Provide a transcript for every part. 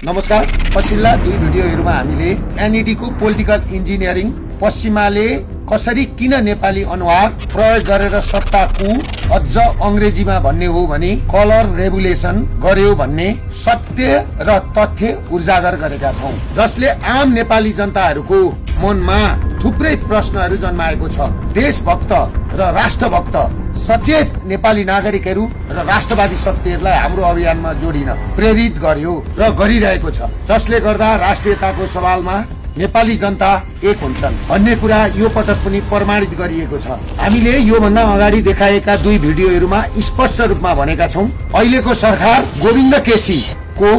नमस्कार। पछिल्ला दुई भिडियोहरुमा हामीले एनईडी को पोलिटिकल इन्जिनियरिङ पश्चिमाले कसरी किन नेपाली अनुहार प्रयोग गरेर सत्ताको अझ अंग्रेजीमा भन्ने हो भने कलर रेभुलेसन गर्यो भन्ने सत्य र तथ्य उजागर गरेका छौं, जसले आम नेपाली जनताहरूको मनमा थुप्रै प्रश्नहरू जन्माएको छ। देशभक्त र राष्ट्रभक्त सचेत नेपाली नागरिकहरू र राष्ट्रवादी शक्तिहरूलाई हाम्रो अभियानमा जोडिन प्रेरित गर्यो र गरिरहेको छ, जसले गर्दा राष्ट्रियताको सवालमा नेपाली जनता एक हुन्छन् भन्ने कुरा यो पटक पनि प्रमाणित गरिएको छ। हामीले यो भन्दा अगाडि देखाएका दुई भिडियोहरुमा स्पष्ट रूपमा भनेका छौं, अहिलेको सरकार गोविन्द केसी को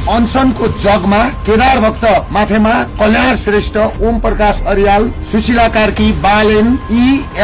अनसनको जगमा केदार भक्त माथेमा कल्याण श्रेष्ठ, ओम प्रकाश अर्याल, सुशीला कार्की, बालेन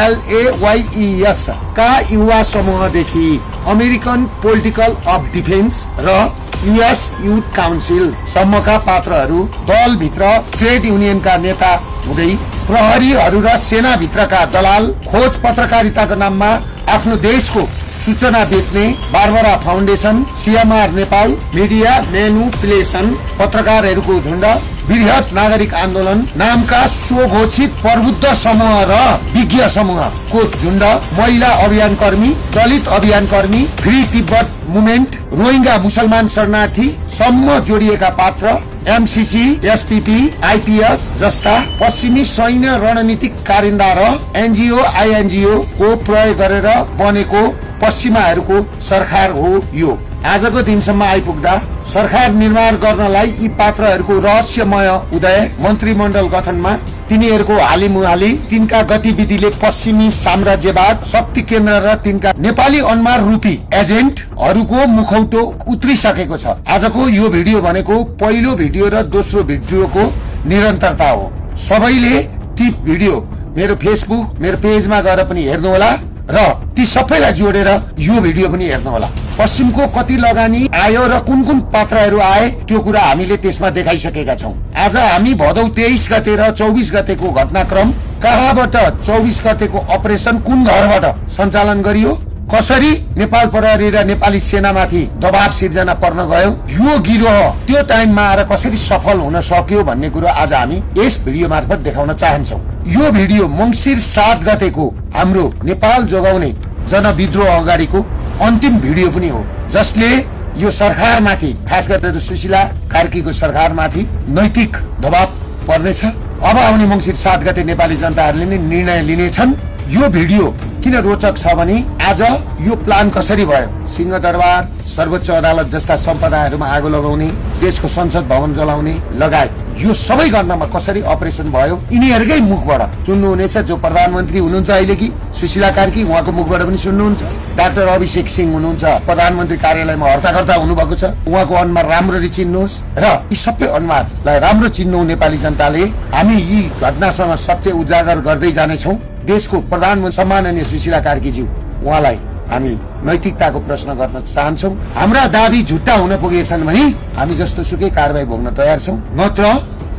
ELAYES का युवा समूहदेखि अमेरिकन पोलिटिकल अफ डिफेन्स र US युथ काउन्सिल सम्मका पात्रहरू, दल भित्र ट्रेड युनियनका नेता हुँदै प्रहरीहरू र सेना भित्रका दलाल, खोज पत्रकारिताको नाममा आफ्नो देशको सूचना बेच्ने Barbara foundation, CMR Nepal, media manipulation पत्रकारहरूको झुण्ड, वृहत नागरिक आन्दोलन नामका स्वघोषित प्रबुद्ध समूह र विज्ञ समूहको झुण्ड, महिला अभियान कर्मी, दलित अभियान कर्मी, फ्री तिब्बत मुभमेन्ट, रोहिंगा मुसलमान शरणार्थी सम्म जोडिएका पात्र, MCC, SPP, IPS जस्ता पश्चिमी सैन्य रणनीतिक कारिन्दा र NGO, INGO को प्रयोग गरेर बनेको पश्चिमाहरूको सरकार हो यो। आजको दिनसम्म आइपुग्दा सरकार निर्माण गर्नलाई यी पात्रहरूको रहस्यमय उदय, मन्त्रीमण्डल गठनमा तिनीहरूको हालिमुहाली, तिनका गतिविधिले पश्चिमी साम्राज्यवाद शक्ति केन्द्र र तिनका नेपाली अनुहार रूपी एजेन्टहरूको मुखौटो उत्रिसकेको छ। आजको यो भिडियो भनेको पहिलो भिडियो र दोस्रो भिडियोको निरन्तरता हो। सबैले ती भिडियो मेरो फेसबुक, मेरो पेजमा गएर पनि हेर्नुहोला र ती सबैलाई जोडेर यो भिडियो पनि हेर्नुहोला। पश्चिमको कति लगानी आयो र कुन कुन पात्रहरू आए त्यो कुरा हामीले त्यसमा देखाइसकेका छौं। आज हामी भदौ 23 गते र 24 गतेको घटनाक्रम, कहाँबाट 24 गतेको अपरेसन कुन घरबाट सञ्चालन गरियो, कसरी नेपाल प्रहरी र नेपाली सेनामाथि दबाव सिर्जना पर्न गयो, यो गिरोह त्यो टाइममा आएर कसरी सफल हुन सक्यो भन्ने कुरो आज हामी यस भिडियो मार्फत देखाउन चाहन्छौं। यो भिडियो मंसिर 7 गतेको हाम्रो नेपाल जोगाउने जनविद्रोह अगाडिको अन्तिम भिडियो पनि हो, जसले यो सरकारमाथि, खास गरेर सुशीला कार्कीको सरकारमाथि नैतिक दबाव पर्नेछ। अब आउने मंसिर 7 गते नेपाली जनताहरूले नै निर्णय लिनेछन्। यो भिडियो किन रोचक छ भने आज यो प्लान कसरी भयो, सिंहदरबार, सर्वोच्च अदालत जस्ता सम्पदाहरूमा आगो लगाउने, देशको संसद भवन जलाउने लगायत यो सबै गर्नमा कसरी अपरेसन भयो यिनीहरूकै मुखबाट सुन्नुहुनेछ। जो प्रधानमन्त्री हुनुहुन्छ अहिले कि सुशीला कार्की, उहाँको मुखबाट पनि सुन्नुहुन्छ। डाक्टर अभिषेक सिंह हुनुहुन्छ, प्रधानमन्त्री कार्यालयमा हर्ताकर्ता हुनुभएको छ, उहाँको अनुहार राम्ररी चिन्नुहोस् र यी सबै अनुहारलाई राम्रो चिन्नु नेपाली जनताले। हामी यी घटनासँग सत्य उजागर गर्दै जानेछौँ। देशको प्रधानमन्त्री सम्माननीय सुशीला कार्कीज्यू, उहाँलाई हामी नैतिकताको प्रश्न गर्न चाहन्छौँ। हाम्रा दाबी झुट्टा हुन पुगेछन् भने हामी जस्तो सुकै कारबाही भोग्न तयार छौँ, नत्र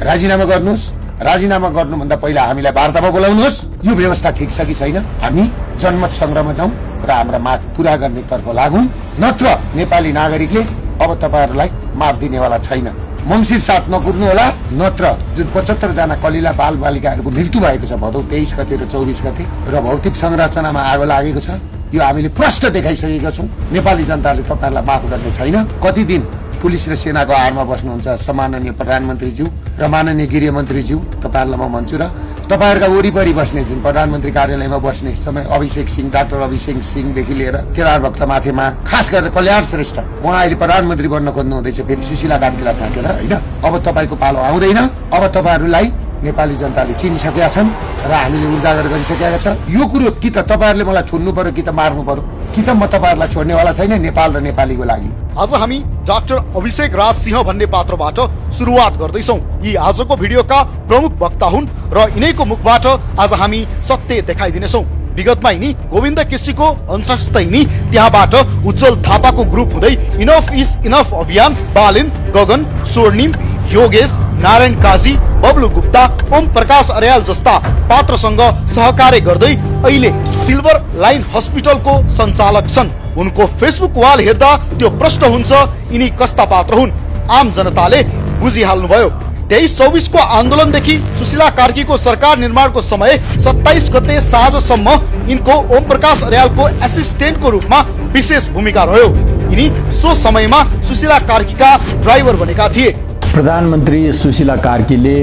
राजीनामा गर्नुहोस्। राजीनामा गर्नुभन्दा पहिला हामीलाई वार्तामा बोलाउनुहोस्। यो व्यवस्था ठिक छ कि छैन, हामी जनमत संग्रहमा जाउँ र हाम्रा माग पूरा गर्ने तर्फ लागौँ, नत्र नेपाली नागरिकले अब तपाईहरुलाई माफ दिनेवाला छैन। मंसिर 7 नकुर्नु होला, नत्र जुन 75 जना कलिला बाल बालिकाहरूको मृत्यु भएको छ भदौ 23 गते र 24 गते र भौतिक संरचनामा आगो लागेको छ, यो हामीले प्रष्ट देखाइसकेका छौं। नेपाली जनताले तपाईहरुलाई माफ गर्ने छैन। कति दिन पुलिस र सेनाको आडमा बस्नुहुन्छ सम्माननीय प्रधानमन्त्रीज्यू र माननीय गृहमन्त्रीज्यू, तपाईहरुलाई म भन्छु र तपाईहरुका वरिपरि बस्ने जुन प्रधानमन्त्री कार्यालयमा बस्ने समय अभिषेक सिंह, डाक्टर अभिषेक सिंहदेखि लिएर केदार भक्त माथेमा, खास गरेर कल्याण श्रेष्ठ, उहाँ अहिले प्रधानमन्त्री बन्न खोज्नु हुँदैछ, फेरि सुशीला कार्कीलाई फ्याँकेर हैन। अब तपाईको पालो आउँदैन। अब तपाईहरुलाई नेपाली जनताले चिनिसकेका छन् र हामीले उजागर गरिसकेका छ। यो कुरो कि त तपाईहरुले मलाई थुन्नु पर्यो कि त मार्नु पर्यो, कि त म तपाईहरुलाई छोड्नेवाला छैन नेपाल र नेपालीको लागि। आज हामी डाक्टर अभिषेक राज सिंह भन्ने पात्रबाट सुरुवात गर्दैछौं। यी आजको भिडियोका प्रमुख वक्ता हुन् र यिनैको मुखबाट आज हामी सत्य देखाइदिनेछौं। विगतमा यिनी गोविन्द केसीको अंशस्थ यिनी, त्यहाँबाट उज्जवल थापाको ग्रुप हुँदै इनफ इज इनफ अभियान, बालिन, गगन, स्वर्णिम, योगेश, नारायण काजी, बबलु गुप्ता, ओम प्रकाश अर्याल जस्ता पात्रसँग सहकार्य गर्दै अहिले सिल्भर लाइन हस्पिटलको सञ्चालक छन्। उनको फेसबुक वाल हेर्दा त्यो प्रश्न हुन्छ, यिनी कस्ता पात्र हुन्। आम जनताले बुझिहाल्नुभयो। 23-24 को आन्दोलनदेखि सुशीला कार्कीको सरकार निर्माणको समय 27 गते साँझसम्म यिनको ओम प्रकाश अर्यालको एसिस्टेन्टको रूपमा विशेष भूमिका रह्यो। यिनी सो समयमा सुशीला कार्कीका ड्राइभर बनेका थिए। प्रधानमन्त्री सुशीला कार्कीले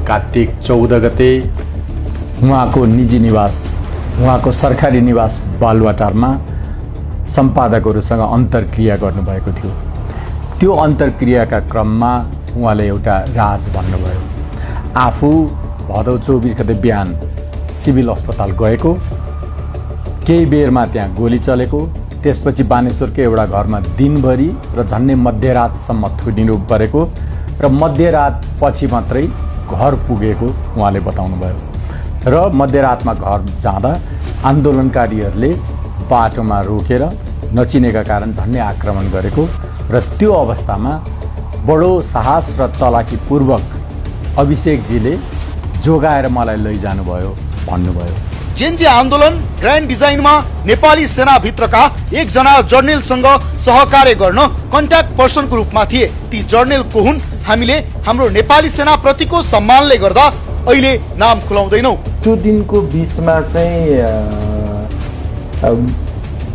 कार्तिक 14 गते उहाँको निजी निवास, उहाँको सरकारी निवास बालुवाटारमा सम्पादकहरूसँग अन्तर्क्रिया गर्नुभएको थियो। त्यो अन्तर्क्रियाका क्रममा उहाँले एउटा राज भन्नुभयो। आफू भदौ 24 गते बिहान सिभिल अस्पताल गएको, केही बेरमा त्यहाँ गोली चलेको, त्यसपछि बानेश्वरको एउटा घरमा दिनभरि र झन्डै मध्यरातसम्म थुनिनु परेको र मध्यरात पछि मात्रै घर पुगेको उहाँले बताउनुभयो। र मध्यरातमा घर जाँदा आन्दोलनकारीहरूले बाटोमा रोकेर नचिनेका कारण झन्डै आक्रमण गरेको र त्यो अवस्थामा बडो साहस र चलाकीपूर्वक अभिषेकजीले जोगाएर मलाई लैजानुभयो भन्नुभयो। जेएनजी आन्दोलन ग्रान्ड डिजाइनमा नेपाली सेनाभित्रका एकजना जर्नेलसँग सहकार्य गर्न कन्ट्याक्ट पर्सनको रूपमा थिए। ती जर्नेल को हुन् हामीले हाम्रो नेपाली सेना प्रतिको सम्मानले गर्दा अहिले नाम खुलाउँदैनौ। त्यो दिनको बीचमा चाहिँ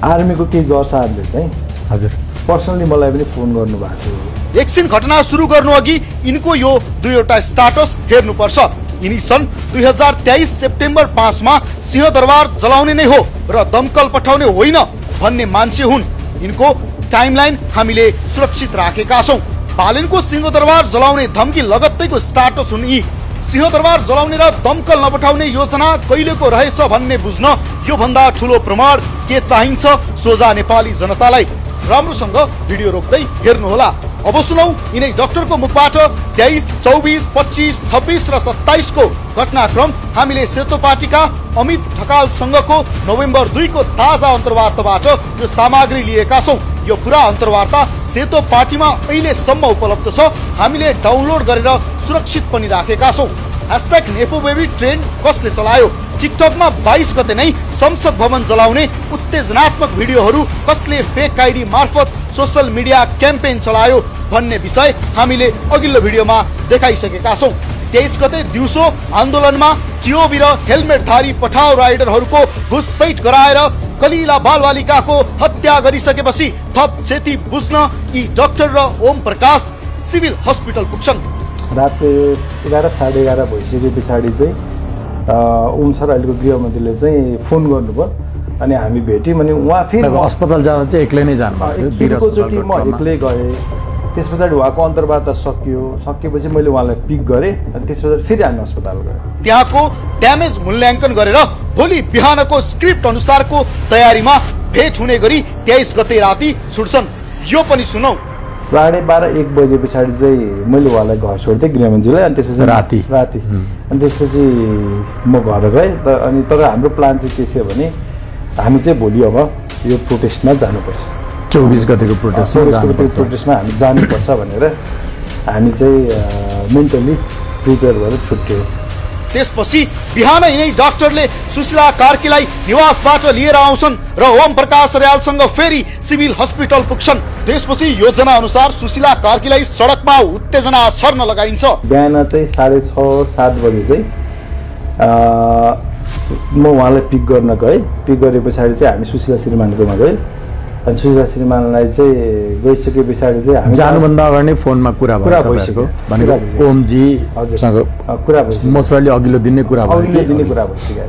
आर्मीको केही जर्साहरूले चाहिँ हजुर पर्सनली मलाई पनि फोन गर्नु भएको थियो। एकछिन घटना सुरु गर्नु अघि यिनको यो दुईवटा स्टाटस हेर्नुपर्छ। यिनी सन् 2023 सेप्टेम्बर 5 मा सिंहदरबार जलाउने नै हो र दमकल पठाउने होइन भन्ने मान्छे हुन्। यिनको टाइमलाइन हामीले सुरक्षित राखेका छौं। बालेनको सिंहदरबार जलाउने धम्की लगत्तैको स्टाटस हुन् यी। सिंहदरबार जलाउने र दमकल नपठाउने योजना कहिलेको रहेछ भन्ने बुझ्न यो भन्दा ठूलो प्रमाण के चाहिन्छ सोझा नेपाली जनतालाई। राम्रोसँग भिडियो रोक्दै हेर्नुहोला। अब सुनौ यिनै डाक्टरको मुखबाट 23, 24, 25, 26 र 27 को घटनाक्रम हामीले सेतो पार्टीका अमित ढकालसँगको नोभेम्बर 2 को ताजा अन्तर्वार्ताबाट यो सामग्री लिएका छौं। यो पुरा अन्तर्वार्ता सेतो पार्टीमा अहिलेसम्म उपलब्ध छ। हामीले डाउनलोड गरेर सुरक्षित पनि राखेका छौं। #नेपोबेबी ट्रेन्ड कसले चलायो? टिकटकमा 22 गते नै संसद भवन जलाउने उत्तेजनात्मक भिडियोहरू कसले फेक आइडी मार्फत सोशल मिडिया क्याम्पेन चलायो भन्ने विषय हामीले अघिल्लो भिडियोमा देखाइसकेका छौं। 23 गते दिउँसो आन्दोलनमा टिओबी र हेलमेटधारी पठाउ राइडरहरूको घुसपैठ गराएर कलिला बालबालिकाको हत्या गरिसकेपछि थप क्षति बुझ्न यी डाक्टर र ओम प्रकाश सिभिल हस्पिटल पुग्छन्। रात 11 साढे 11 भइसके पछाडि चाहिँ ओम सर अहिलेको गृहमन्त्रीले चाहिँ फोन गर्नुभयो अनि हामी भेट्यौँ। अनि उहाँ फेरि अस्पताल जाँदा चाहिँ एक्लै नै जानुभयो। म एक्लै गएँ। त्यस पछाडि उहाँको अन्तर्वार्ता सकिएपछि मैले उहाँलाई पिक गरेँ अनि त्यस पछाडि फेरि हामी अस्पताल गयौँ। त्यहाँको ड्यामेज मूल्याङ्कन गरेर भोलि बिहानको स्क्रिप्ट अनुसारको तयारीमा भेट हुने गरी 23 गते राति छुट्छन्। यो पनि सुनौ। 12:30-1 बजे पछाडि चाहिँ मैले उहाँलाई घर छोड्थेँ गृहमन्त्रीलाई। अनि त्यसपछि राति अनि त्यसपछि म घर गएँ। अनि तर हाम्रो प्लान चाहिँ के थियो भने हामी चाहिँ भोलि अब यो प्रोटेस्टमा जानुपर्छ। 24 गतेको प्रोटेस्टमा हामी जानुपर्छ भनेर हामी चाहिँ मेन्टली प्रिपेयर भएर छुट्यौँ। त्यसपछि बिहान यिनै डाक्टरले सुशीला कार्कीलाई निवासबाट लिएर आउँछन् र ओम प्रकाश अर्यालसँग फेरि सिभिल हस्पिटल पुग्छन्। त्यसपछि योजना अनुसार सुशीला कार्कीलाई सडकमा उत्तेजना छर्न लगाइन्छ। बिहान चाहिँ 6:30-7 बजे चाहिँ म उहाँलाई पिक गर्न गएँ। पिक गरे पछाडि चाहिँ हामी सुशीला श्रीमानकोमा गयौँ। अनि सुशीला श्रीमानलाई चाहिँ गइसके पछाडि चाहिँ हामी जानुभन्दा अगाडि नै फोनमा कुरा भइसक्यो भनेको ओमजी हजुरसँग कुरा भइसक्यो। मोस्टली अघिल्लो दिन नै कुरा भइसकेको थियो।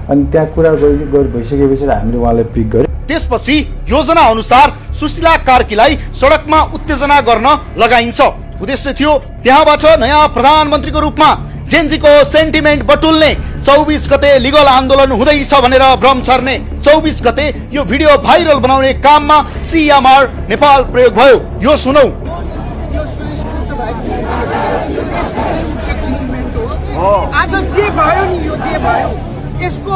अनि त्यहाँ कुरा भइसके पछाडि हामीले उहाँलाई पिक गर्यौँ। त्यसपछि योजना अनुसार सुशीला कार्कीलाई सडकमा उत्तेजना गर्न लगाइन्छ। उद्देश्य थियो त्यहाँबाट नयाँ प्रधानमन्त्रीको रूपमा जेएनजीको सेन्टिमेन्ट बटुल्ने। 24 गते लिगल आन्दोलन हुँदैछ भनेर भ्रम छर्ने। 24 गते यो भिडियो भाइरल बनाउने काममा सीएमआर नेपाल प्रयोग भयो। यो सुनौ। आज जे भयो नि यो जे भयो यसको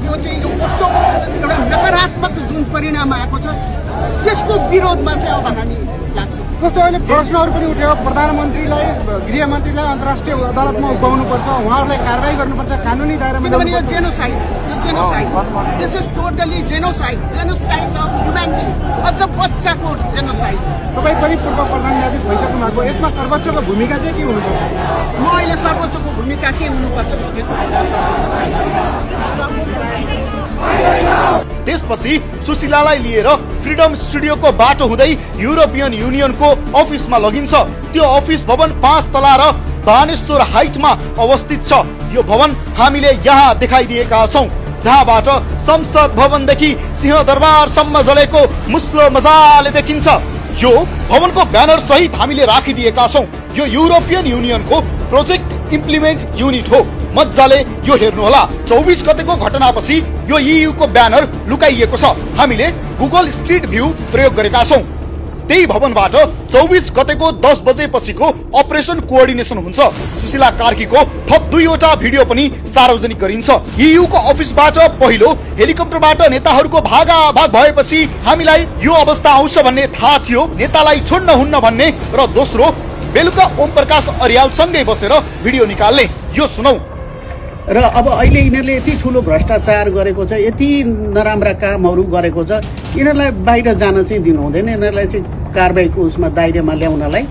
यो चाहिँ यो कस्तो एउटा नकारात्मक जुन परिणाम आएको छ त्यसको विरोधमा चाहिँ अब हामी लाग्छ। जस्तो अहिले प्रश्नहरू पनि उठ्यो, प्रधानमन्त्रीलाई गृहमन्त्रीलाई अन्तर्राष्ट्रिय अदालतमा उठाउनुपर्छ, उहाँहरूलाई कारवाही गर्नुपर्छ, कानुनी दायरामा किनभने यो genocide, this is totally genocide of humanity, अझ बच्चाको जेनोसाइड। तपाईँ पनि पूर्व प्रधान न्यायाधीश भइसक्नु भएको, यसमा सर्वोच्चको भूमिका चाहिँ के हुनुपर्छ? म अहिले सर्वोच्चको भूमिका के हुनुपर्छ त्यसपछि सुशीलालाई लिएर फ्रिडम स्टुडियोको बाटो हुँदै युरोपियन युनियनको अफिसमा लगिन्छ। त्यो अफिस भवन 5 तला र बानेश्वर हाइटमा अवस्थित छ। यो भवन हामीले यहाँ देखाइदिएका छौं, जहाँबाट संसद भवनदेखि सिंहदरबारसम्म जलेको मुस्लो मजाले देखिन्छ। यो भवनको ब्यानर सहित हामीले राखिदिएका छौं। यो युरोपियन युनियनको प्रोजेक्ट इम्प्लिमेन्ट युनिट हो। मजाले यो हेर्नुहोला। 24 गतेको घटनापछि यो EU को ब्यानर लुकाइएको छ। हामीले गुगल स्ट्रिट भ्यू प्रयोग गरेका छौं। त्यही भवनबाट 24 गतेको 10 बजेपछिको अपरेसन कोअर्डिनेसन हुन्छ। सुशीला कार्कीको थप 2 वटा भिडियो पनि सार्वजनिक गरिन्छ। EU को अफिसबाट पहिलो हेलिकप्टरबाट नेताहरूको भागाभाग भएपछि हामीलाई यो अवस्था आउँछ भन्ने थाहा थियो, नेतालाई छोड्न हुन्न भन्ने, र दोस्रो बेलुका ओम प्रकाश अर्याल सँगै बसेर भिडियो निकाल्ने। यो सुनौ। र अब अहिले यिनीहरूले यति ठुलो भ्रष्टाचार गरेको छ, यति नराम्रा कामहरू गरेको छ, यिनीहरूलाई बाहिर जान चाहिँ दिनु हुँदैन। यिनीहरूलाई चाहिँ कारबाहीको उसमा दायरामा ल्याउनलाई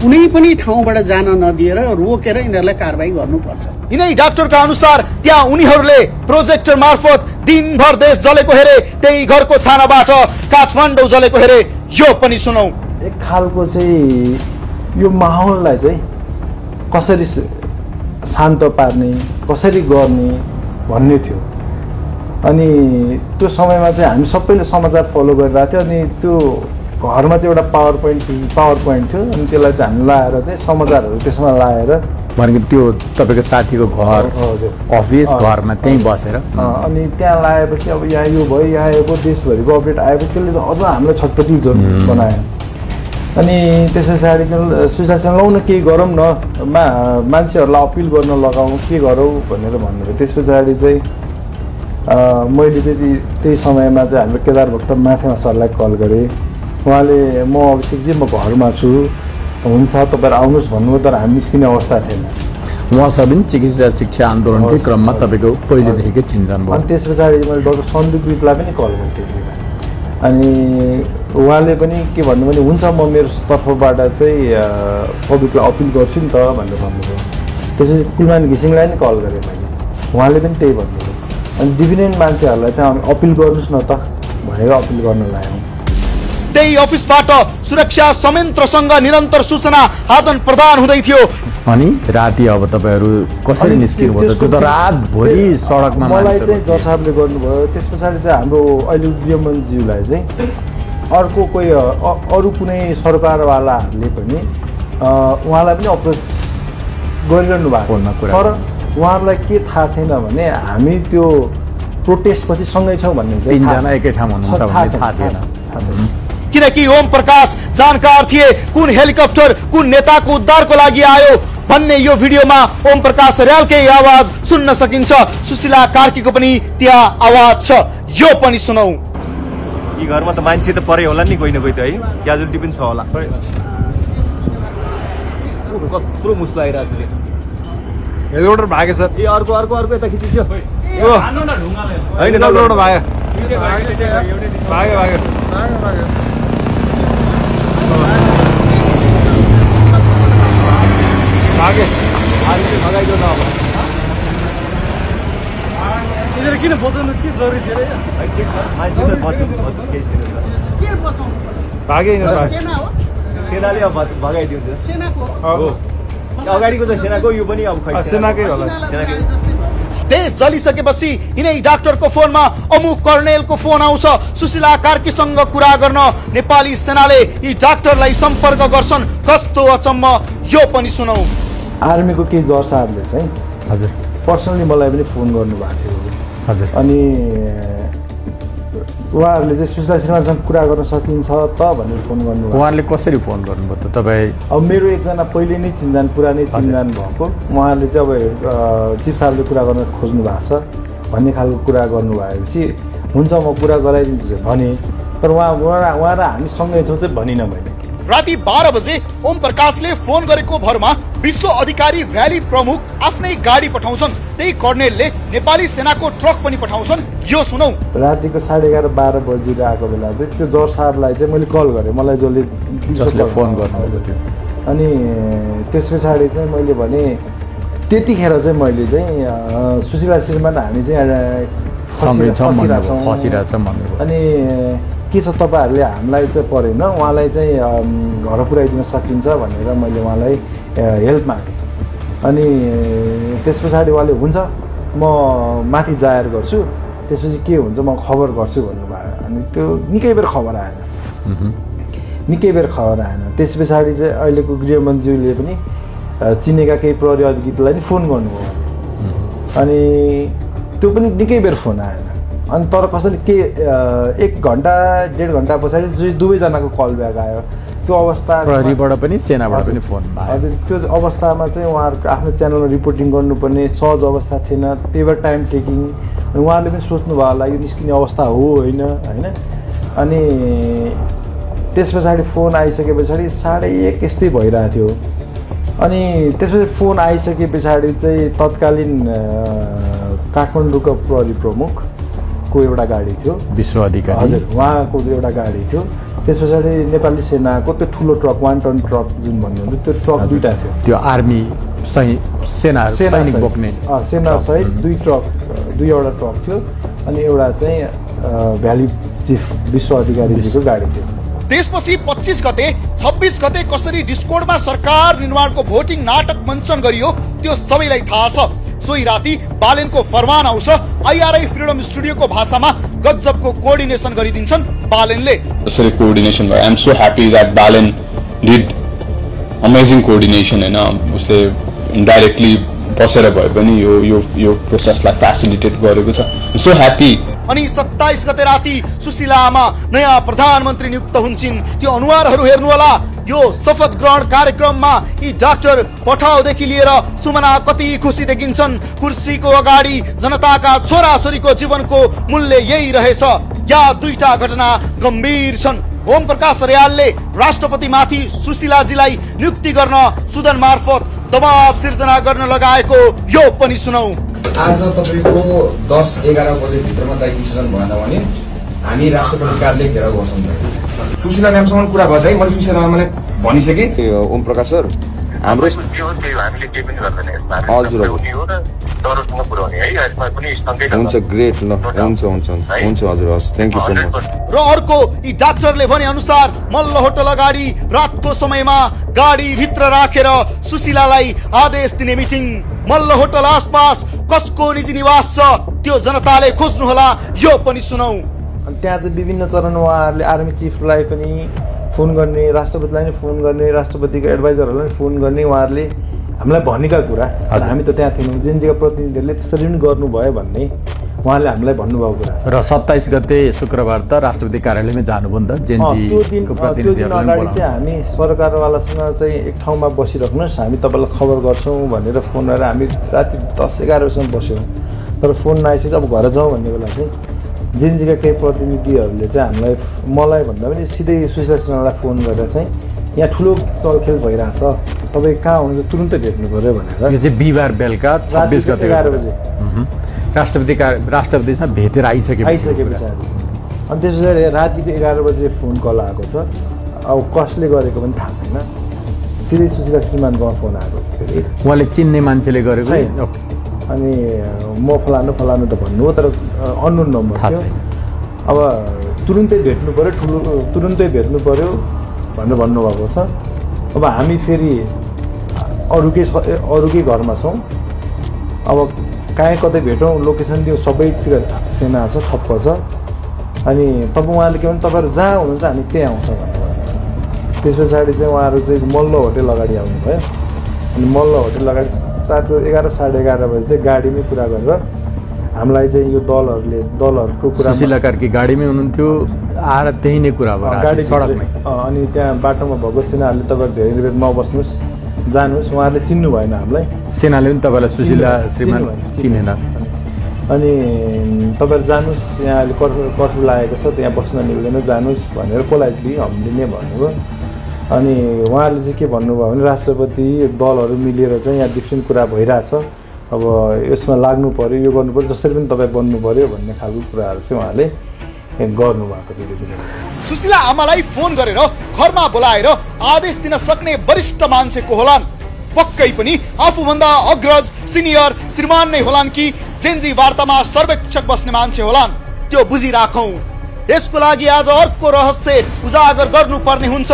कुनै पनि ठाउँबाट जान नदिएर रोकेर यिनीहरूलाई कारबाही गर्नुपर्छ। यिनै डाक्टरका अनुसार त्यहाँ उनीहरूले प्रोजेक्टर मार्फत दिनभर देश जलेको हेरे, त्यही घरको छानाबाट काठमाडौँ जलेको हेरे। यो पनि सुनौ। एक खालको चाहिँ यो माहौललाई चाहिँ कसरी शान्त पार्ने, कसरी गर्ने भन्ने थियो। अनि त्यो समयमा चाहिँ हामी सबैले समाचार फलो गरिरहेको थियो। अनि त्यो घरमा चाहिँ एउटा पावर पोइन्ट थियो। अनि त्यसलाई चाहिँ हामी लाएर चाहिँ समाचारहरू त्यसमा लाएर भनेको त्यो तपाईँको साथीको घर, अफिस, घरमा त्यहीँ बसेर अनि त्यहाँ लाएपछि अब यहाँ यो भयो, यहाँ यो देशभरिको अपडेट आएपछि त्यसले चाहिँ अझ हामीलाई छटपटी बनायो। अनि त्यस पछाडि चाहिँ सुशासन लाउन केही गरौँ न, मान्छेहरूलाई अपिल गर्न लगाउँ, के गरौँ भनेर भन्नुभयो। त्यस पछाडि चाहिँ मैले चाहिँ त्यही समयमा चाहिँ हाम्रो केदार भक्त माथेमा सरलाई कल गरेँ। उहाँले म अभिषेकजी म घरमा छु, हुन्छ तपाईँहरू आउनुहोस् भन्नुभयो, तर हामी निस्किने अवस्था थिएन। उहाँसँग पनि चिकित्सा शिक्षा आन्दोलनकै क्रममा तपाईँको पहिलेदेखिकै चिन्जान भयो। अनि त्यस पछाडि मैले डाक्टर सन्दीप विपलाई पनि कल गरेँ। अनि उहाँले पनि के भन्नुभयो भने हुन्छ म मेरो तर्फबाट चाहिँ पब्लिकलाई अपिल गर्छु नि त भनेर भन्नुभयो। त्यसपछि कुलमान घिसिङलाई पनि कल गरेँ मैले, उहाँले पनि त्यही भन्नुभयो। अनि डिभिडेन्ट मान्छेहरूलाई चाहिँ अपिल गर्नुहोस् न त भनेर अपिल गर्न लाग्यौँ। त्यही अफिसबाट सुरक्षा संयन्त्रसँग निरन्तर सूचना आदान प्रदान हुँदै थियो। अनि राति अब तपाईँहरू कसरी निस्किनु भयो? त्यो त रातभरि सडकमा मलाई चाहिँ जज साहबले गर्नुभयो। त्यस पछाडि चाहिँ हाम्रो अहिले गृहमन्त्रीज्यूलाई चाहिँ अर्को कोही अरू कुनै सरकारवालाहरूले पनि उहाँलाई पनि अप्रोच गरिरहनु भएको, तर उहाँहरूलाई के थाहा थिएन भने हामी त्यो प्रोटेस्ट पछि सँगै छौँ भन्ने चाहिँ तीनजना एकै ठाउँ हुनुहुन्छ भन्ने थाहा थिएन। किनकि ओम प्रकाश जानकार थिए कुन हेलिकप्टर कुन नेताको उद्धारको लागि आयो भन्ने। यो भिडियोमा ओम प्रकाश अर्यालकै आवाज सुन्न सकिन्छ। सुशीला कार्कीको पनि त्यहाँ आवाज छ। यो पनि सुनौ। यी घरमा त मान्छे त परे होला नि, कोही न कोही त है, क्याजुअलिटी पनि छ होला। पुरो मुस्लो आइरहेको छ। हेलिकप्टर भाग्यो सर। ए अर्को अर्को अर्को यता खिचिन्छ होइन, हेलिकप्टर भाग्यो। किन बचाउनु के जरुरी थियो? सेनाले अब भगाइदिन्छ। सेनाको अगाडिको त सेनाको, यो पनि अब सेनाकै होला। देश जलिसकेपछि यिनै डाक्टरको फोनमा अमुक कर्णेलको फोन आउँछ। सुशीला कार्कीसँग कुरा गर्न नेपाली सेनाले यी डाक्टरलाई सम्पर्क गर्छन्। कस्तो अचम्म, यो पनि सुनौ। आर्मीको केही जज साहबले चाहिँ हजुर पर्सनली मलाई पनि फोन गर्नुभएको थियो। हजुर अनि उहाँहरूले चाहिँ सुशीला श्रीमानसँग कुरा गर्न सकिन्छ त भनेर फोन गर्नुभयो। उहाँले कसरी फोन गर्नुभयो त तपाईँ? अब मेरो एकजना पहिले नै चिन्जान, पुरानै चिन्जान भएको, उहाँले चाहिँ अब चिफ साहबले कुरा गर्न खोज्नु भएको छ भन्ने खालको कुरा गर्नुभएपछि हुन्छ म कुरा गराइदिन्छु भने, तर उहाँ र हामी सँगै छौँ चाहिँ भनिनँ मैले। राति 12 बजे ओम प्रकाशले फोन गरेको भरमा विश्व अधिकारी भ्याली प्रमुख आफ्नै गाडी पठाउँछन्। त्यही कर्णेलले नेपाली सेनाको ट्रक पनि पठाउँछन्। यो सुनौ। रातिको 11:30 12 बजिरहेको बेला चाहिँ त्यो जर साहबलाई चाहिँ मैले कल गरेँ, मलाई जसले फोन गर्नुभएको थियो। अनि त्यस पछाडि चाहिँ मैले भने त्यतिखेर चाहिँ मैले चाहिँ सुशीला श्रीमान हामी चाहिँ फसिरहेछ अनि के छ तपाईँहरूले हामीलाई चाहिँ परेन, उहाँलाई चाहिँ घर पुर्याइदिन सकिन्छ भनेर मैले उहाँलाई हेल्प मागेँ। अनि त्यस पछाडि उहाँले हुन्छ म माथि जाहेर गर्छु, त्यसपछि के हुन्छ म खबर गर्छु भन्नुभयो। अनि त्यो निकै बेर खबर आएन। त्यस पछाडि चाहिँ अहिलेको गृहमन्त्रीले पनि चिनेका केही प्रहरी अधिकारीलाई नि फोन गर्नुभयो। अनि त्यो पनि निकै बेर फोन आएन। अनि तर कसैले के 1 घन्टा 1.5 घन्टा पछाडि दुवैजनाको कल ब्याक आयो। त्यो अवस्था प्रहरीबाट पनि सेनाबाट पनि फोन भयो। हजुर, त्यो अवस्थामा चाहिँ उहाँहरूको आफ्नो च्यानलमा रिपोर्टिङ गर्नुपर्ने सहज अवस्था थिएन, त्यही भएर टाइम टेकिङ। अनि उहाँले पनि सोच्नु भयो होला यो निस्किने अवस्था हो होइन। अनि त्यस पछाडि फोन आइसके पछाडि 1:30 यस्तै भइरहेको थियो। अनि त्यसपछि फोन आइसके पछाडि चाहिँ तत्कालीन काठमाडौँको प्रहरी प्रमुखको एउटा गाडी थियो, विश्व अधिकारी। हजुर, उहाँको एउटा गाडी थियो। त्यस पछाडि नेपाली सेनाको त्यो ठुलो ट्रक 1 टन ट्रक जुन भन्नुहुन्छ त्यो ट्रक 2टा थियो। त्यो आर्मी सेना सैनिक बोक्ने सेना सहित 2वटा ट्रक थियो। अनि एउटा चाहिँ भ्याली चिफ विश्व अधिकारीको गाडी थियो। त्यसपछि 25 गते 26 गते कसरी डिस्कोर्डमा सरकार निर्माणको भोटिङ नाटक मञ्चन गरियो त्यो सबैलाई थाहा छ। सोही राति बालेनको फरमान आउँछ। आइआरआई फ्रिडम स्टुडियोको भाषामा गजबको कोअर्डिनेसन गरिदिन्छन् बालेनले। त्यसरी कोअर्डिनेसन भयो। I am so happy that Balen did amazing coordination हैन। उसले इन्डाइरेक्टली बसेर भए पनि यो प्रोसेसलाई फ्यासिलिटेट गरेको छ। I am so happy. अनि 27 गते राति सुशीला आमा नयाँ प्रधानमन्त्री नियुक्त हुन्छन्। त्यो अनुहारहरू हेर्नु होला। यो शपथ ग्रहण कार्यक्रममा यी डाक्टर पठाउदेखि लिएर सुमना कति खुसी देखिन्छन्। कुर्सीको अगाडि जनताका छोराछोरीको जीवनको मूल्य यही रहेछ। या दुईटा घटना गम्भीर छन्। ओम प्रकाश अर्यालले राष्ट्रपतिमाथि सुशीलाजीलाई नियुक्ति गर्न सुदन मार्फत दबाव सिर्जना गर्न लगाएको यो पनि सुनौ। आज तपाईको 10-11 बजे भित्रमा दाइ डिसिजन भएन भने हामी राष्ट्रपति कार्यालय घेराउ गर्छौँ। सुशीला म्यामसँग कुरा गर्दै मैले सुशीला म्यामले भनिसके ओम प्रकाश सर हाम्रो हुन्छ ग्रेट ल हुन्छ हजुर हस् थ्याङ्क यू सो मच। र अर्को यी डाक्टरले भने अनुसार मल्ल होटल अगाडि रातको समयमा गाडी भित्र राखेर सुशीलालाई आदेश दिने मिटिङ। मल्ल होटल आसपास कसको निजी निवास छ त्यो जनताले खोज्नु होला। यो पनि सुनौ। अनि त्यहाँ चाहिँ विभिन्न चरणमा उहाँहरूले आर्मी चिफलाई पनि फोन गर्ने, राष्ट्रपतिलाई पनि फोन गर्ने, राष्ट्रपतिको एडभाइजरहरूलाई पनि फोन गर्ने। उहाँहरूले हामीलाई भनेका कुरा हामी त त्यहाँ थिएनौँ। जेनजीका प्रतिनिधिहरूले त्यसरी पनि गर्नुभयो भन्ने उहाँले हामीलाई भन्नुभएको कुरा। र 27 गते शुक्रबार त राष्ट्रपति कार्यालयमै जानुभयो नि त जेनजीको प्रतिनिधिहरूले। अगाडि चाहिँ हामी सरकारवालासँग चाहिँ एक ठाउँमा बसिराख्नुहोस्, हामी तपाईँलाई खबर गर्छौँ भनेर फोन गरेर हामी राति 10-11 बजीसम्म बस्यौँ। तर फोन नआइसकेपछि अब घर जाउँ भन्ने बेला चाहिँ जेनजीका केही प्रतिनिधिहरूले चाहिँ मलाई भन्दा पनि सिधै सुशीला सिन्हालाई फोन गरेर चाहिँ यहाँ ठुलो चलखेल भइरहेछ, तपाईँ कहाँ हुनुहुन्छ तुरुन्तै भेट्नु पऱ्यो भनेर। यो चाहिँ बिहिबार बेलुका 26 गते 11 बजे राष्ट्रपतिसँग भेटेर आइसके पछाडि अनि त्यस पछाडि रातिको 11 बजे फोन कल आएको छ। अब कसले गरेको पनि थाहा छैन। सिधै सुशीला श्रीमानकोमा फोन आएको छ। फेरि उहाँले चिन्ने मान्छेले गरेको अनि म फलानु त भन्नुभयो, तर अननोन नम्बर थियो। अब तुरुन्तै भेट्नु पऱ्यो भनेर भन्नुभएको छ। अब हामी फेरि अरूकै घरमा छौँ। अब कहीँ कतै भेटौँ, लोकेसन दिउँ, सबैतिर सेना छ, ठप्प छ। अनि उहाँले के भने तपाईँहरू जहाँ हुनुहुन्छ हामी त्यहीँ आउँछौँ भन्नुभयो। त्यस पछाडि चाहिँ उहाँहरू चाहिँ मल्ल होटेल अगाडि आउनुभयो। अनि मल्ल होटेल अगाडि 11-11:30 बजी चाहिँ गाडीमै कुरा गरेर हामीलाई चाहिँ यो दलहरूको कुरा। सुशीला कार्की गाडीमै हुनुहुन्थ्यो, आएर त्यही नै कुरा भयो गाडी सडकमै। अनि त्यहाँ बाटोमा भएको सेनाहरूले तपाईँहरू धेरै बेर नबस्नुहोस्, जानुहोस्। उहाँहरूले चिन्नु भएन हामीलाई। सेनाले पनि तपाईँलाई सुशीला श्रीमान चिनेन। अनि तपाईँहरू जानुहोस्, यहाँ अहिले कर्फ्यू लागेको छ, त्यहाँ बस्न मिल्दैन, जानुहोस् भनेर पोलाइटली हामीले नै भन्नुभयो। अनि उहाँले चाहिँ के भन्नुभयो भने राष्ट्रपति दलहरू मिलेर चाहिँ यहाँ डिफ्रेन्ट कुरा भइरहेछ, अब यसमा लाग्नु पर्यो, यो गर्नु पर्यो, जसरी पनि तपाईँ बन्नु पर्यो भन्ने खालको कुराहरू चाहिँ उहाँले गर्नुभएको थियो। सुशीला आमालाई फोन गरेर घरमा बोलाएर आदेश दिन सक्ने वरिष्ठ मान्छे को होलान्? पक्कै पनि आफूभन्दा अग्रज सिनियर श्रीमान नै होलान् कि जेन्जी वार्तामा सर्वेक्षक बस्ने मान्छे होलान्? त्यो बुझिराखौँ। यसको लागि आज अर्को रहस्य उजागर गर्नुपर्ने हुन्छ।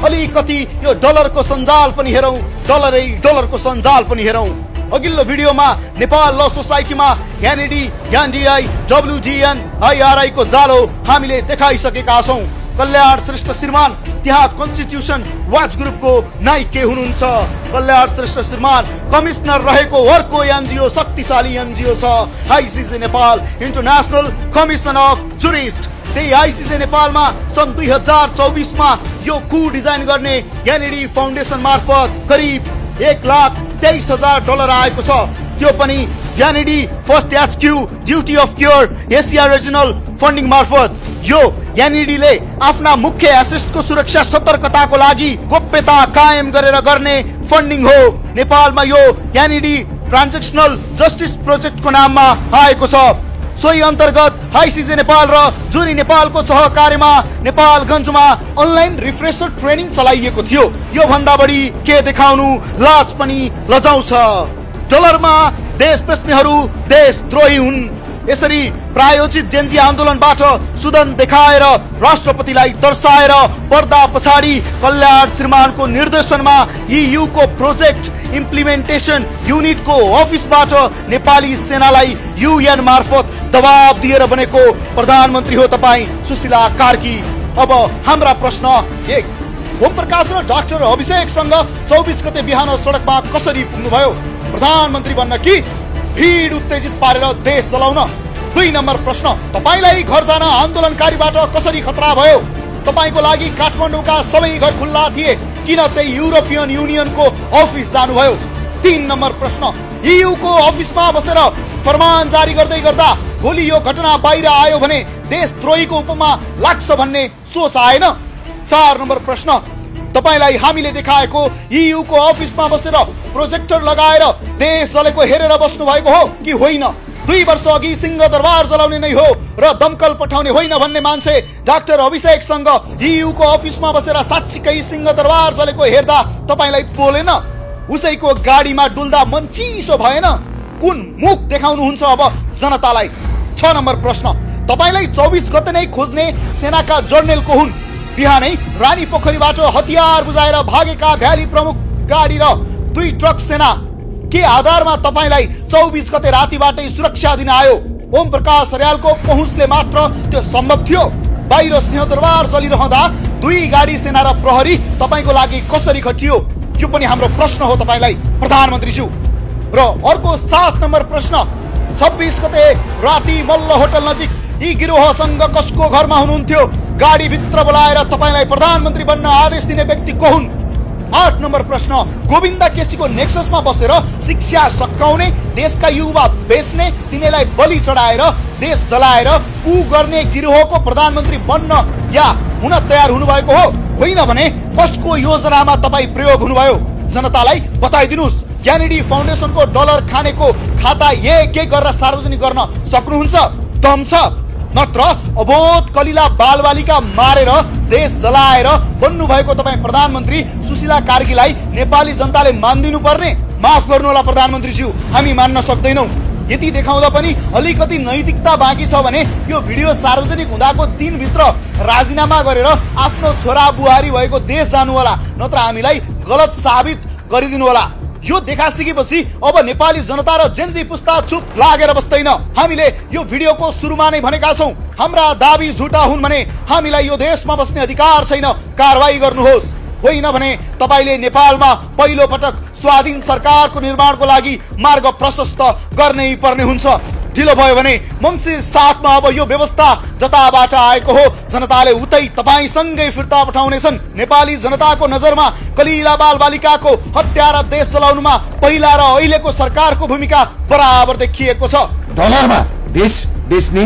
अलिकति यो डलरको सञ्जाल पनि हेरौँ, डलरको सञ्जाल पनि हेरौँ। अघिल्लो भिडियोमा नेपाल ल सोसाइटीमा यानेडी, यानडीआई, WGN, IRI को जालो हामीले देखाइसकेका छौँ। कल्याण श्रेष्ठ श्रीमान त्यहाँ कन्स्टिट्युसन वाच ग्रुपको नायिके हुनुहुन्छ। कल्याण श्रेष्ठ श्रीमान कमिश्नर रहेको अर्को एनजिओ शक्तिशाली एनजिओ छ आइसिजे Nepal, international commission of jurist. त्यही आइसिजे नेपालमा सन् 2024 मा यो कु डिजाइन गर्ने यानेडी फाउन्डेसन मार्फत करिब $1,23,000 आएको छ। त्यो पनि NED first HQ duty of care Asia regional funding मार्फत। यो यानेडीले आफ्ना मुख्य एसेटको सुरक्षा सतर्कताको लागि गोप्यता कायम गरेर गर्ने फन्डिङ हो। नेपालमा यो यानेडी ट्रान्जेक्सनल जस्टिस प्रोजेक्टको नाममा आएको छ। सोही अन्तर्गत आइसिजे नेपाल र जुरी नेपालको सहकार्यमा नेपालगञ्जमा अनलाइन रिफ्रेसर ट्रेनिङ चलाइएको थियो। यो भन्दा बढी के देखाउनु, लाज पनि लजाउँछ। डलरमा देश बेच्नेहरू देशद्रोही हुन्। यसरी प्रायोजित जेन्जी आन्दोलनबाट सुदन देखाएर राष्ट्रपतिलाई दर्शाएर पर्दा पछाडि कल्याण श्रीमानको निर्देशनमा EU को प्रोजेक्ट इम्प्लिमेन्टेसन युनिटको अफिसबाट नेपाली सेनालाई UN मार्फत दबाब दिएर बनेको प्रधानमन्त्री हो तपाईँ सुशीला कार्की। अब हाम्रा प्रश्न एक, ओम प्रकाश र डाक्टर अभिषेकसँग 24 गते बिहान सडकमा कसरी पुग्नुभयो? प्रधानमन्त्री बन्न कि भीड उत्तेजित पारेर देश चलाउन? 2 नम्बर प्रश्न, तपाईलाई घर जान आन्दोलनकारीबाट कसरी खतरा भयो? तपाईको लागि काठमाडौँका सबै घर खुल्ला थिए, किन त्यही युरोपियन युनियनको अफिस जानुभयो? 3 नम्बर प्रश्न, EU को अफिसमा बसेर फरमान जारी गर्दै गर्दा भोलि यो घटना बाहिर आयो भने देशद्रोहीको उपमा लाग्छ भन्ने सोच आएन? 4 नम्बर प्रश्न, तपाईलाई हामीले देखाएको EU को अफिसमा बसेर प्रोजेक्टर लगाएर देश जलेको हेरेर बस्नु भएको हो कि होइन? 2 वर्ष अघि सिंहदरबार जलाउने नै हो र दमकल पठाउने होइन भन्ने मान्छे डाक्टर अभिषेकसँग EU को अफिसमा बसेर साच्चीकै सिंहदरबार जलेको हेर्दा तपाईलाई बोलेन? उसैको गाडीमा डुल्दा मन चिसो भएन? कुन मुख देखाउनुहुन्छ अब जनतालाई? 6 नम्बर प्रश्न, तपाईलाई 24 गते नै खोज्ने सेनाका जर्नल को हुन्? बिहानै रानी पोखरीबाट हतियार बुझाएर भागेका भ्याली प्रमुख गाडी र 2 ट्रक सेना के आधारमा तपाईलाई 24 गते रातिबाटै सुरक्षा दिन आयो? ओम प्रकाश अर्यालको पहुँचले मात्र त्यो सम्भव थियो? बाहिर सिंहदरबार चलिरहँदा 2 गाडी सेना र प्रहरी तपाईको लागि कसरी खटियो? यो पनि हाम्रो प्रश्न हो तपाईलाई प्रधानमन्त्रीज्यू। र अर्को 7 नम्बर प्रश्न, 26 गते राति मल्ल होटल नजिक यी गिरोहसँग कसको घरमा हुनुहुन्थ्यो? गाडी भित्र बोलाएर तपाईलाई प्रधानमन्त्री बन्न आदेश दिने व्यक्ति को हुन्? 8 नम्बर प्रश्न, गोविन्द केसीको नेक्ससमा बसेर शिक्षा सकाउने, देशका युवा बेच्ने, तिनीलाई बलि चढाएर देश जलाएर कु गर्ने गिरोहको प्रधानमन्त्री बन्न या हुन तयार हुनुभएको हो? होइन भने कसको योजनामा तपाईँ प्रयोग हुनुभयो? जनतालाई बताइदिनुस्। क्यानेडी फाउन्डेसनको डलर खानेको खाता एक गरेर सार्वजनिक गर्न सक्नुहुन्छ? दम छ? नत्र अबोध कलिला बालबालिका मारेर देश जलाएर बन्नु भएको तपाईँ प्रधानमन्त्री सुशीला कार्कीलाई नेपाली जनताले मान्दिनु पर्ने? माफ गर्नु होला प्रधानमन्त्रीज्यू, हामी मान्न सक्दैनौँ। यति देखाउँदा पनि अलिकति नैतिकता बाँकी छ भने यो भिडियो सार्वजनिक हुँदाको दिनभित्र राजीनामा गरेर आफ्नो छोरा बुहारी भएको देश जानु होला, नत्र हामीलाई गलत साबित गरिदिनु होला। यो देखासिकेपछि अब नेपाली जनता र जेन्जी पुस्ता चुप लागेर बस्दैन। हामीले यो भिडियोको सुरुमा नै भनेका छौँ, हाम्रा दाबी झुटा हुन् भने हामीलाई यो देशमा बस्ने अधिकार छैन, कारबाही गर्नुहोस्। होइन भने तपाईले नेपालमा पहिलो पटक स्वाधीन सरकारको निर्माणको लागि मार्ग प्रशस्त गर्नै पर्ने हुन्छ। ढिलो भयो भने मङ्सिर 7 मा अब यो व्यवस्था जताबाट आएको हो जनताले उतै तपाईसँगै फिर्ता पठाउनेछन्। नेपाली जनताको नजरमा कलिला बालबालिकाको हत्या र देश चलाउनुमा पहिला र अहिलेको सरकारको भूमिका बराबर देखिएको छ। डलरमा देश बेच्ने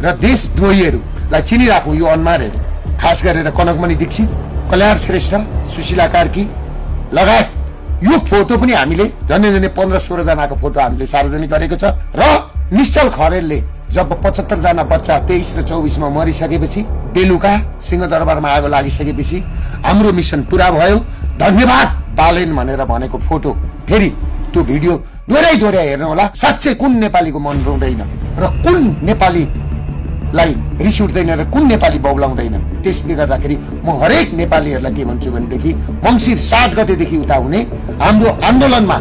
र देशद्रोहीहरूलाई चिनिराख्नु यो अनुहारहरू, खास गरेर कनकमणि दीक्षित कल्याण श्रेष्ठ, सुशीला कार्की लगायत यो फोटो पनि हामीले झन्डै 15-16 जनाको फोटो हामीले सार्वजनिक गरेको छ। र निश्चल खरेलले जब 75 जना बच्चा 23 र 24 मा मरिसकेपछि बेलुका सिंहदरबारमा आगो लागिसकेपछि हाम्रो मिसन पूरा भयो, धन्यवाद बालेन भनेर भनेको फोटो फेरि त्यो भिडियो दोहोऱ्याइ हेर्नु होला। साँच्चै कुन नेपालीको मन रुँदैन र कुन नेपालीलाई रिस उठ्दैन र कुन नेपाली बौलाउँदैन। त्यसले गर्दाखेरि म हरेक नेपालीहरूलाई के भन्छु भनेदेखि मङ्सिर 7 गतेदेखि उता हुने हाम्रो आन्दोलनमा,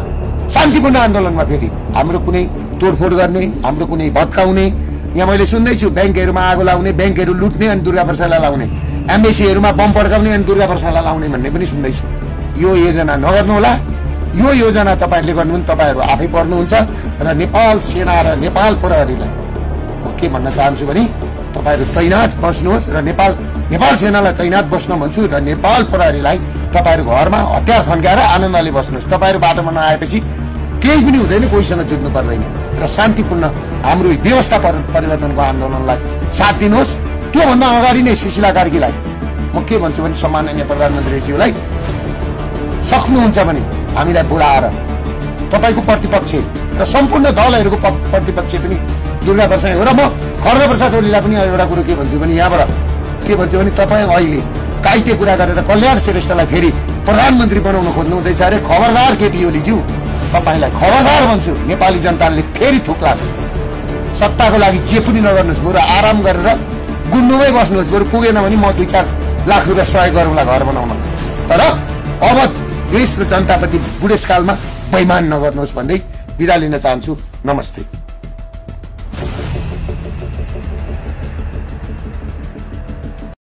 शान्तिपूर्ण आन्दोलनमा फेरि हाम्रो कुनै तोडफोड गर्ने, हाम्रो कुनै भत्काउने, यहाँ मैले सुन्दैछु ब्याङ्कहरूमा आगो लाउने, ब्याङ्कहरू लुट्ने अनि दुर्गा प्रसादलाई लाउने, एम्बेसीहरूमा बम पड्काउने अनि दुर्गा प्रसादलाई लाउने भन्ने पनि सुन्दैछु। यो योजना नगर्नु होला। यो योजना तपाईँहरूले गर्नु भने तपाईँहरू आफै पर्नुहुन्छ। र नेपाल सेना र नेपाल प्रहरीलाई म के भन्न चाहन्छु भने तपाईँहरू तैनात बस्नुहोस् र नेपाल सेनालाई तैनात बस्न भन्छु र नेपाल प्रहरीलाई तपाईँहरू घरमा हतियार थन्काएर आनन्दले बस्नुहोस्। तपाईँहरू बाटोमा नआएपछि केही पनि हुँदैन, कोहीसँग जुट्नु पर्दैन र शान्तिपूर्ण हाम्रो व्यवस्था परिवर्तनको आन्दोलनलाई साथ दिनुहोस्। त्योभन्दा अगाडि नै सुशीला कार्कीलाई म के भन्छु भने सम्माननीय प्रधानमन्त्रीज्यूलाई सक्नुहुन्छ भने हामीलाई बोलाएर तपाईँको प्रतिपक्ष र सम्पूर्ण दलहरूको प्रतिपक्ष पनि दुर्गा प्रसाद हो र म खड्ग प्रसाद ओलीलाई पनि एउटा कुरो के भन्छु भने यहाँबाट के भन्छु भने तपाईँ अहिले काइते कुरा गरेर कल्याण श्रेष्ठलाई फेरि प्रधानमन्त्री बनाउन खोज्नु हुँदैछ अरे। खबरदार केपी ओलीज्यू, तपाईँलाई खबरदार भन्छु। नेपाली जनताले फेरि थुक्ला। सत्ताको लागि जे पनि नगर्नुहोस्, बरु आराम गरेर गुन्डुमै बस्नुहोस्। बरु पुगेन भने म 2-4 लाख रुपियाँ सहयोग गरौँला घर बनाउन। तर अब देश र जनताप्रति बुढेसकालमा बैमान नगर्नुहोस् भन्दै बिदा लिन चाहन्छु। नमस्ते।